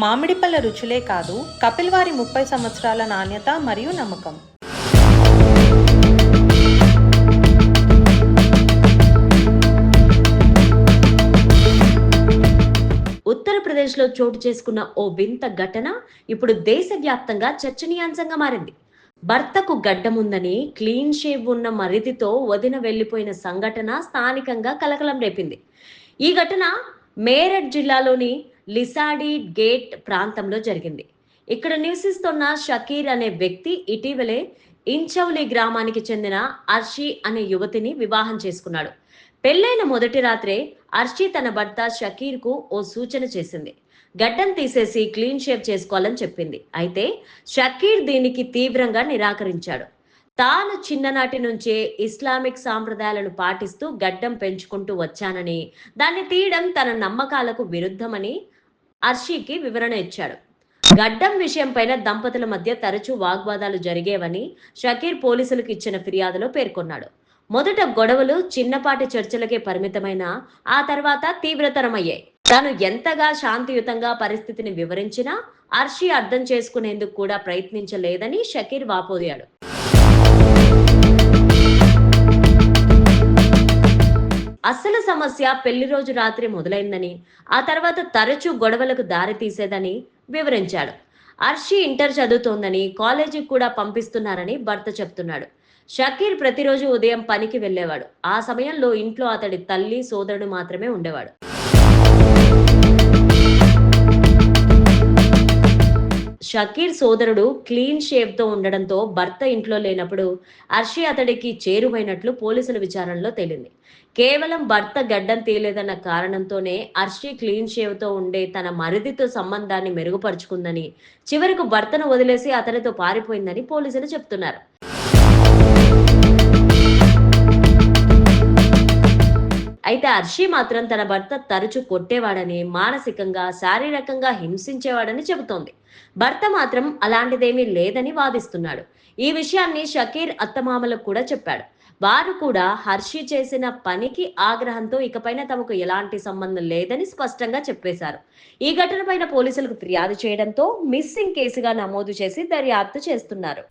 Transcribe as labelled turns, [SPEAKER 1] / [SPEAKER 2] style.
[SPEAKER 1] మామిడి పళ్ళ రుచులే కాదు, కపిల్ వారి 30 సంవత్సరాల నాణ్యత మరియు నమ్మకం.
[SPEAKER 2] ఉత్తరప్రదేశ్లో చోటు చేసుకున్న ఓ వింత ఘటన ఇప్పుడు దేశవ్యాప్తంగా చర్చనీయాంశంగా మారింది. భర్తకు గడ్డముందని క్లీన్ షేవ్ ఉన్న మరిదితో వదిన వెళ్లిపోయిన సంఘటన స్థానికంగా కలకలం రేపింది. ఈ ఘటన మేరట్ జిల్లాలోని లిసాడి గేట్ ప్రాంతంలో జరిగింది. ఇక్కడ నివసిస్తున్న షకీర్ అనే వ్యక్తి ఇటీవలే ఇంచౌలి గ్రామానికి చెందిన అర్షి అనే యువతిని వివాహం చేసుకున్నాడు. పెళ్లైన మొదటి రాత్రే అర్షి తన భర్త షకీర్ కు ఓ సూచన చేసింది. గడ్డం తీసేసి క్లీన్ షేవ్ చేసుకోవాలని చెప్పింది. అయితే షకీర్ దీనికి తీవ్రంగా నిరాకరించాడు. తాను చిన్ననాటి నుంచే ఇస్లామిక్ సాంప్రదాయాలను పాటిస్తూ గడ్డం పెంచుకుంటూ వచ్చానని, దాన్ని తీయడం తన నమ్మకాలకు విరుద్ధమని అర్షీకి వివరణ ఇచ్చాడు. గడ్డం విషయంపైన దంపతుల మధ్య తరచూ వాగ్వాదాలు జరిగేవని షకీర్ పోలీసులకు ఇచ్చిన ఫిర్యాదులో పేర్కొన్నాడు. మొదట గొడవలు చిన్నపాటి చర్చలకే పరిమితమైన ఆ తర్వాత తీవ్రతరమయ్యాయి. తాను ఎంతగా శాంతియుతంగా పరిస్థితిని వివరించినా అర్షి అర్థం చేసుకునేందుకు కూడా ప్రయత్నించలేదని షకీర్ వాపోయాడు. అసలు సమస్య పెళ్లి రోజు రాత్రి మొదలైందని, ఆ తర్వాత తరచూ గొడవలకు దారి తీసేదని వివరించాడు. అర్షి ఇంటర్ చదువుతోందని, కాలేజీకి కూడా పంపిస్తున్నారని భర్త చెప్తున్నాడు. షకీర్ ప్రతిరోజు ఉదయం పనికి వెళ్లేవాడు. ఆ సమయంలో ఇంట్లో అతడి తల్లి, సోదరుడు మాత్రమే ఉండేవాడు. షకీర్ సోదరుడు క్లీన్ షేవ్ తో ఉండడంతో భర్త ఇంట్లో లేనప్పుడు అర్షి అతడికి చేరువైనట్లు పోలీసుల విచారణలో తేలింది. కేవలం భర్త గడ్డం తీయలేదన్న కారణంతోనే అర్షి క్లీన్ షేవ్ తో ఉండే తన మరిదితో సంబంధాన్ని మెరుగుపరుచుకుందని, చివరకు భర్తను వదిలేసి అతనితో పారిపోయిందని పోలీసులు చెప్తున్నారు. అయితే అర్షి మాత్రం తన భర్త తరచూ కొట్టేవాడని, మానసికంగా, శారీరకంగా హింసించేవాడని చెబుతోంది. భర్త మాత్రం అలాంటిదేమీ లేదని వాదిస్తున్నాడు. ఈ విషయాన్ని షకీర్ అత్తమామలకు కూడా చెప్పాడు. వారు కూడా హర్షి చేసిన పనికి ఆగ్రహంతో ఇకపైన తమకు ఎలాంటి సంబంధం లేదని స్పష్టంగా చెప్పేశారు. ఈ ఘటనపైన పోలీసులకు ఫిర్యాదు చేయడంతో మిస్సింగ్ కేసుగా నమోదు చేసి దర్యాప్తు చేస్తున్నారు.